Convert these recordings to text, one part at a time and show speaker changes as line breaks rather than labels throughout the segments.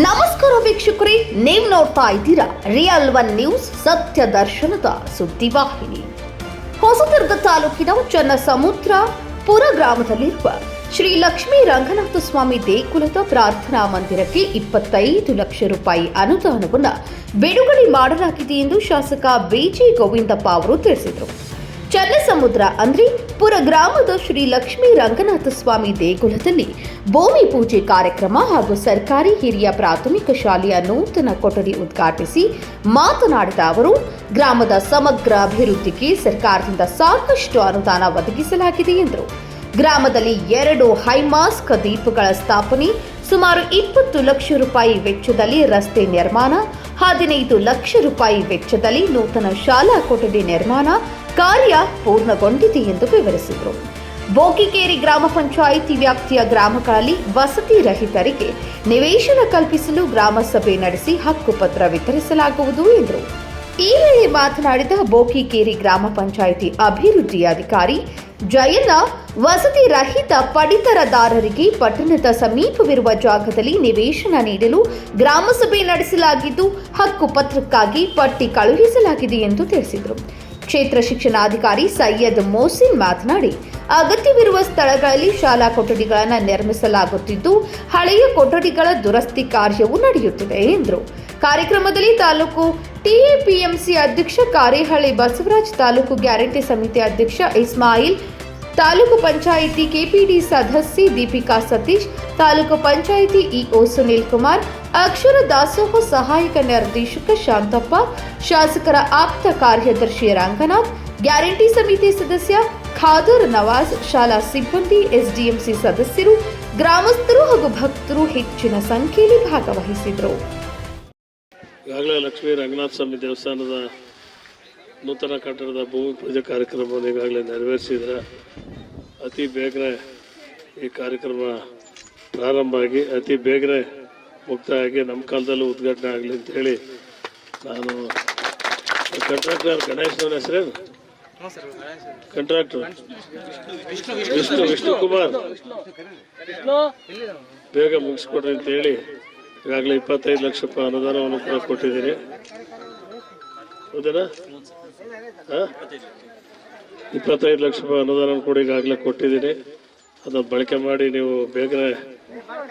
ನಮಸ್ಕಾರ ವೀಕ್ಷಕರೇ, ನೀವು ನೋಡ್ತಾ ಇದ್ದೀರಾ ರಿಯಲ್ ಒನ್ ನ್ಯೂಸ್ ಸತ್ಯ ದರ್ಶನದ ಸುದ್ದಿವಾಹಿನಿ. ಹೊಸದುರ್ಗ ತಾಲೂಕಿನ ಚನ್ನಸಮುದ್ರಪುರ ಗ್ರಾಮದಲ್ಲಿರುವ ಶ್ರೀ ಲಕ್ಷ್ಮೀ ರಂಗನಾಥ ಸ್ವಾಮಿ ದೇಗುಲದ ಪ್ರಾರ್ಥನಾ ಮಂದಿರಕ್ಕೆ 25 ಲಕ್ಷ ರೂಪಾಯಿ ಅನುದಾನವನ್ನು ಬಿಡುಗಡೆ ಮಾಡಲಾಗಿದೆ ಎಂದು ಶಾಸಕ ಬಿಜಿ ಗೋವಿಂದಪ್ಪ ಅವರು ತಿಳಿಸಿದರು. ಚನ್ನಸಮುದ್ರ ಅಂದ್ರೆ ಪುರ ಗ್ರಾಮದ ಶ್ರೀ ಲಕ್ಷ್ಮೀ ರಂಗನಾಥ ಸ್ವಾಮಿ ದೇಗುಲದಲ್ಲಿ ಭೂಮಿ ಪೂಜೆ ಕಾರ್ಯಕ್ರಮ ಹಾಗೂ ಸರ್ಕಾರಿ ಹಿರಿಯ ಪ್ರಾಥಮಿಕ ಶಾಲೆಯ ನೂತನ ಕೊಠಡಿ ಉದ್ಘಾಟಿಸಿ ಮಾತನಾಡಿದ ಅವರು, ಗ್ರಾಮದ ಸಮಗ್ರ ಅಭಿವೃದ್ಧಿಗೆ ಸರ್ಕಾರದಿಂದ ಸಾಕಷ್ಟು ಅನುದಾನ ಒದಗಿಸಲಾಗಿದೆ ಎಂದರು. ಗ್ರಾಮದಲ್ಲಿ 2 ಹೈಮಾಸ್ಕ್ ದೀಪಗಳ ಸ್ಥಾಪನೆ, ಸುಮಾರು 20 ಲಕ್ಷ ರೂಪಾಯಿ ವೆಚ್ಚದಲ್ಲಿ ರಸ್ತೆ ನಿರ್ಮಾಣ, 15 ಲಕ್ಷ ರೂಪಾಯಿ ವೆಚ್ಚದಲ್ಲಿ ನೂತನ ಶಾಲಾ ಕೊಠಡಿ ನಿರ್ಮಾಣ ಕಾರ್ಯ ಪೂರ್ಣಗೊಂಡಿದೆ ಎಂದು ವಿವರಿಸಿದರು. ಬೋಕಿಕೇರಿ ಗ್ರಾಮ ಪಂಚಾಯಿತಿ ವ್ಯಾಪ್ತಿಯ ಗ್ರಾಮಗಳಲ್ಲಿ ವಸತಿ ರಹಿತರಿಗೆ ನಿವೇಶನ ಕಲ್ಪಿಸಲು ಗ್ರಾಮ ಸಭೆ ನಡೆಸಿ ಹಕ್ಕುಪತ್ರ ವಿತರಿಸಲಾಗುವುದು ಎಂದರು. ಈ ವೇಳೆ ಮಾತನಾಡಿದ ಬೋಕಿಕೇರಿ ಗ್ರಾಮ ಪಂಚಾಯಿತಿ ಅಭಿವೃದ್ಧಿ ಅಧಿಕಾರಿ ಜಯಣ್ಣ, ವಸತಿ ರಹಿತ ಪಡಿತರದಾರರಿಗೆ ಪಟ್ಟಣದ ಸಮೀಪವಿರುವ ಜಾಗದಲ್ಲಿ ನಿವೇಶನ ನೀಡಲು ಗ್ರಾಮ ಸಭೆ ನಡೆಸಲಾಗಿದ್ದು ಹಕ್ಕುಪತ್ರಕ್ಕಾಗಿ ಪಟ್ಟಿ ಕಳುಹಿಸಲಾಗಿದೆ ಎಂದು ತಿಳಿಸಿದರು. ಕ್ಷೇತ್ರ ಶಿಕ್ಷಣಾಧಿಕಾರಿ ಸೈಯದ್ ಮೋಸಿನ್ ಮಾತನಾಡಿ, ಅಗತ್ಯವಿರುವ ಸ್ಥಳಗಳಲ್ಲಿ ಶಾಲಾ ಕೊಠಡಿಗಳನ್ನು ನಿರ್ಮಿಸಲಾಗುತ್ತಿದ್ದು ಹಳೆಯ ಕೊಠಡಿಗಳ ದುರಸ್ತಿ ಕಾರ್ಯವೂ ನಡೆಯುತ್ತಿದೆ ಎಂದರು. ಕಾರ್ಯಕ್ರಮದಲ್ಲಿ ತಾಲೂಕು ಟಿಎಪಿಎಂಸಿ ಅಧ್ಯಕ್ಷ ಕಾರೇಹಳ್ಳಿ ಬಸವರಾಜ್, ತಾಲೂಕು ಗ್ಯಾರಂಟಿ ಸಮಿತಿ ಅಧ್ಯಕ್ಷ ಇಸ್ಮಾಯಿಲ್, ತಾಲೂಕು ಪಂಚಾಯಿತಿ ಕೆಪಿಡಿ ಸದಸ್ಯೆ ದೀಪಿಕಾ ಸತೀಶ್, ತಾಲೂಕು ಪಂಚಾಯಿತಿ ಇಒ ಸುನೀಲ್ ಕುಮಾರ್, ಅಕ್ಷರ ದಾಸೋಹ ಸಹಾಯಕ ನಿರ್ದೇಶಕ ಶಾಂತಪ್ಪ, ಶಾಸಕರ ಆಪ್ತ ಕಾರ್ಯದರ್ಶಿ ರಂಗನಾಥ್, ಗ್ಯಾರಂಟಿ ಸಮಿತಿ ಸದಸ್ಯ ಖಾದರ್ ನವಾಜ್, ಶಾಲಾ ಸಿಬ್ಬಂದಿ, ಎಸ್ಡಿಎಂಸಿ ಸದಸ್ಯರು, ಗ್ರಾಮಸ್ಥರು ಹಾಗೂ ಭಕ್ತರು ಹೆಚ್ಚಿನ ಸಂಖ್ಯೆಯಲ್ಲಿ ಭಾಗವಹಿಸಿದರು.
ಈಗಾಗಲೇ ಲಕ್ಷ್ಮೀ ರಂಗನಾಥ ಸ್ವಾಮಿ ದೇವಸ್ಥಾನದ ನೂತನ ಕಟ್ಟಡದ ಭೂಮಿ ಪೂಜೆ ಕಾರ್ಯಕ್ರಮವನ್ನು ಈಗಾಗಲೇ ನೆರವೇರಿಸಿದರೆ ಅತಿ ಬೇಗನೆ ಈ ಕಾರ್ಯಕ್ರಮ ಪ್ರಾರಂಭ ಆಗಿ ಅತಿ ಬೇಗನೆ ಮುಕ್ತಾಯ ಆಗಿ ನಮ್ಮ ಕಾಲದಲ್ಲೂ ಉದ್ಘಾಟನೆ ಆಗಲಿ ಅಂತೇಳಿ ನಾನು ಕಾಂಟ್ರಾಕ್ಟರ್ ಗಣೇಶ್ನವರ ಹೆಸರೇನು ಕಾಂಟ್ರಾಕ್ಟರ್ ವಿಷ್ಣು ಕುಮಾರ್ ಬೇಗ ಮುಗಿಸ್ಕೊಡ್ರಿ ಅಂತೇಳಿ ಈಗಾಗಲೇ 25 ಲಕ್ಷ ರೂಪಾಯಿ ಅನುದಾನವನ್ನು ಕೂಡ ಕೊಟ್ಟಿದ್ದೀನಿ. ಹೌದೇನಾ? 25 ಲಕ್ಷ ರೂಪಾಯಿ ಅನುದಾನ ಕೂಡ ಈಗಾಗಲೇ ಕೊಟ್ಟಿದ್ದೀನಿ. ಅದನ್ನು ಬಳಕೆ ಮಾಡಿ ನೀವು ಬೇಗನೆ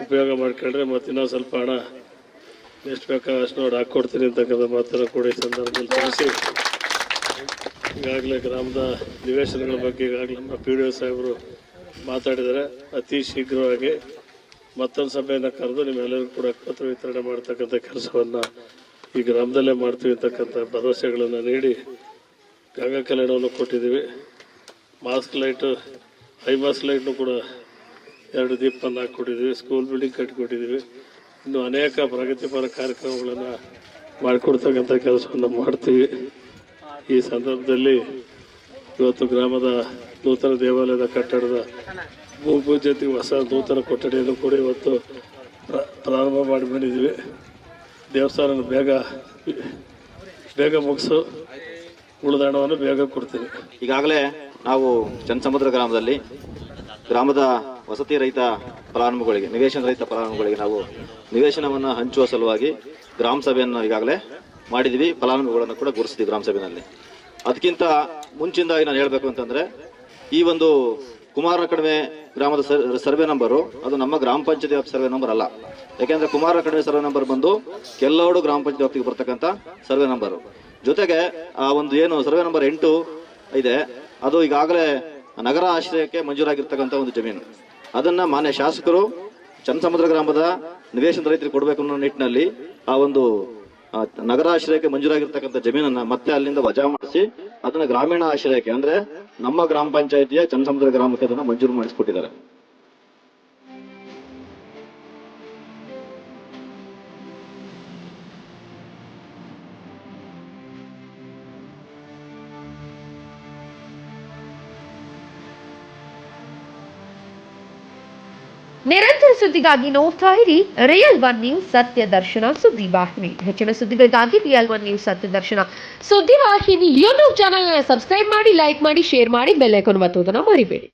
ಉಪಯೋಗ ಮಾಡ್ಕೊಂಡ್ರೆ ಮತ್ತೆ ಇನ್ನೂ ಸ್ವಲ್ಪ ಹಣ ಎಷ್ಟು ಬೇಕಾ ಅಷ್ಟು ನೋಡಿ ಹಾಕ್ಕೊಡ್ತೀನಿ ಅಂತಕ್ಕಂಥ ಮಾತನ್ನು ಕೂಡ ಈ ಸಂದರ್ಭದಲ್ಲಿ ತಿಳಿಸಿ, ಈಗಾಗಲೇ ಗ್ರಾಮದ ನಿವೇಶನಗಳ ಬಗ್ಗೆ ಈಗಾಗಲೇ ನಮ್ಮ PDO ಸಾಹೇಬರು ಮಾತಾಡಿದ್ದಾರೆ. ಅತಿ ಶೀಘ್ರವಾಗಿ ಮತ್ತೊಂದು ಸಭೆಯನ್ನು ಕರೆದು ನಿಮ್ಮೆಲ್ಲರಿಗೂ ಕೂಡ ಪತ್ರ ವಿತರಣೆ ಮಾಡ್ತಕ್ಕಂಥ ಕೆಲಸವನ್ನು ಈ ಗ್ರಾಮದಲ್ಲೇ ಮಾಡ್ತೀವಿ ಅಂತಕ್ಕಂಥ ಭರವಸೆಗಳನ್ನು ನೀಡಿ ಗಂಗಾ ಕಲ್ಯಾಣವನ್ನು ಕೊಟ್ಟಿದ್ದೀವಿ. ಮಾಸ್ಕ್ ಲೈಟು, ಹೈ ಮಾಸ್ಕ್ ಲೈಟ್ನು ಕೂಡ 2 ದೀಪವನ್ನು ಹಾಕಿಕೊಟ್ಟಿದ್ದೀವಿ. School building ಕಟ್ಟಿಕೊಟ್ಟಿದ್ದೀವಿ. ಇನ್ನು ಅನೇಕ ಪ್ರಗತಿಪರ ಕಾರ್ಯಕ್ರಮಗಳನ್ನು ಮಾಡಿಕೊಡ್ತಕ್ಕಂಥ ಕೆಲಸವನ್ನು ಮಾಡ್ತೀವಿ. ಈ ಸಂದರ್ಭದಲ್ಲಿ ಇವತ್ತು ಗ್ರಾಮದ ನೂತನ ದೇವಾಲಯದ ಕಟ್ಟಡದ ಭೂಮಿ ಪೂಜೆ ಜೊತೆಗೆ ಹೊಸ ನೂತನ ಕೊಠಡಿಯನ್ನು ಕೂಡ ಇವತ್ತು ಪ್ರಾರಂಭ ಮಾಡಿ ಬಂದಿದ್ದೀವಿ. ದೇವಸ್ಥಾನ ಬೇಗ ಮುಗಿಸು, ಉಳಿದ ಹಣವನ್ನು ಬೇಗ ಕೊಡ್ತೀವಿ.
ಈಗಾಗಲೇ ನಾವು ಚನ್ನಸಮುದ್ರ ಗ್ರಾಮದಲ್ಲಿ ಗ್ರಾಮದ ವಸತಿ ರಹಿತ ಫಲಾನುಭವಿಗಳಿಗೆ, ನಿವೇಶನ ರಹಿತ ಫಲಾನುಭವಿಗಳಿಗೆ ನಾವು ನಿವೇಶನವನ್ನು ಹಂಚುವ ಸಲುವಾಗಿ ಗ್ರಾಮ ಸಭೆಯನ್ನು ಈಗಾಗಲೇ ಮಾಡಿದ್ವಿ. ಫಲಾನುಭವಿಗಳನ್ನು ಕೂಡ ಗುರುತಿಸಿದ್ವಿ ಗ್ರಾಮ ಸಭೆಯಲ್ಲಿ. ಅದಕ್ಕಿಂತ ಮುಂಚಿನದಾಗಿ ನಾನು ಹೇಳಬೇಕು ಅಂತಂದ್ರೆ, ಈ ಒಂದು ಕುಮಾರ ಕಡಿಮೆ ಗ್ರಾಮದ ಸರ್ವೆ ನಂಬರು ಅದು ನಮ್ಮ ಗ್ರಾಮ ಪಂಚಾಯತಿ ವ್ಯಾಪ್ತಿ ಸರ್ವೆ ನಂಬರ್ ಅಲ್ಲ. ಯಾಕೆಂದ್ರೆ ಕುಮಾರ ಕಡಿಮೆ ಸರ್ವೆ ನಂಬರ್ ಬಂದು ಕೆಲ್ಲೋಡು ಗ್ರಾಮ ಪಂಚಾಯತಿ ವ್ಯಾಪ್ತಿಗೆ ಬರ್ತಕ್ಕಂಥ ಸರ್ವೆ ನಂಬರು. ಜೊತೆಗೆ ಆ ಒಂದು ಏನು ಸರ್ವೆ ನಂಬರ್ 8 ಇದೆ, ಅದು ಈಗಾಗಲೇ ನಗರ ಆಶ್ರಯಕ್ಕೆ ಮಂಜೂರಾಗಿರ್ತಕ್ಕಂಥ ಒಂದು ಜಮೀನು. ಅದನ್ನ ಮಾನ್ಯ ಶಾಸಕರು ಚನ್ನಸಮುದ್ರ ಗ್ರಾಮದ ನಿವೇಶನ ರೈತರಿಗೆ ಕೊಡಬೇಕು ಅನ್ನೋ ನಿಟ್ಟಿನಲ್ಲಿ ಆ ಒಂದು ನಗರ ಆಶ್ರಯಕ್ಕೆ ಮಂಜೂರಾಗಿರ್ತಕ್ಕಂಥ ಜಮೀನನ್ನ ಮತ್ತೆ ಅಲ್ಲಿಂದ ವಜಾ ಮಾಡಿಸಿ ಅದನ್ನ ಗ್ರಾಮೀಣ ಆಶ್ರಯಕ್ಕೆ ಅಂದ್ರೆ ನಮ್ಮ ಗ್ರಾಮ ಪಂಚಾಯತಿಯ ಚನ್ನಸಮುದ್ರ ಗ್ರಾಮಕ್ಕೆ ಅದನ್ನ ಮಂಜೂರು ಮಾಡಿಸಿಕೊಟ್ಟಿದ್ದಾರೆ.
ನಿರಂತರ ಸುದ್ದಿಗಾಗಿ ನೋಡ್ತಾ ಇರಿ ರಿಯಲ್ ಒನ್ ನ್ಯೂಸ್ ಸತ್ಯ ದರ್ಶನ ಸುದ್ದಿವಾಹಿನಿ. ಹೆಚ್ಚಿನ ಸುದ್ದಿಗಳಿಗಾಗಿ ರಿಯಲ್ ಒನ್ ನ್ಯೂಸ್ ಸತ್ಯ ದರ್ಶನ ಸುದ್ದಿವಾಹಿನಿ ಯೂಟ್ಯೂಬ್ ಚಾನೆಲ್ ಸಬ್ಸ್ಕ್ರೈಬ್ ಮಾಡಿ, ಲೈಕ್ ಮಾಡಿ, ಶೇರ್ ಮಾಡಿ, ಬೆಲ್ ಐಕಾನ್ ಒತ್ತುವುದನ್ನು ಮರಿಬೇಡಿ.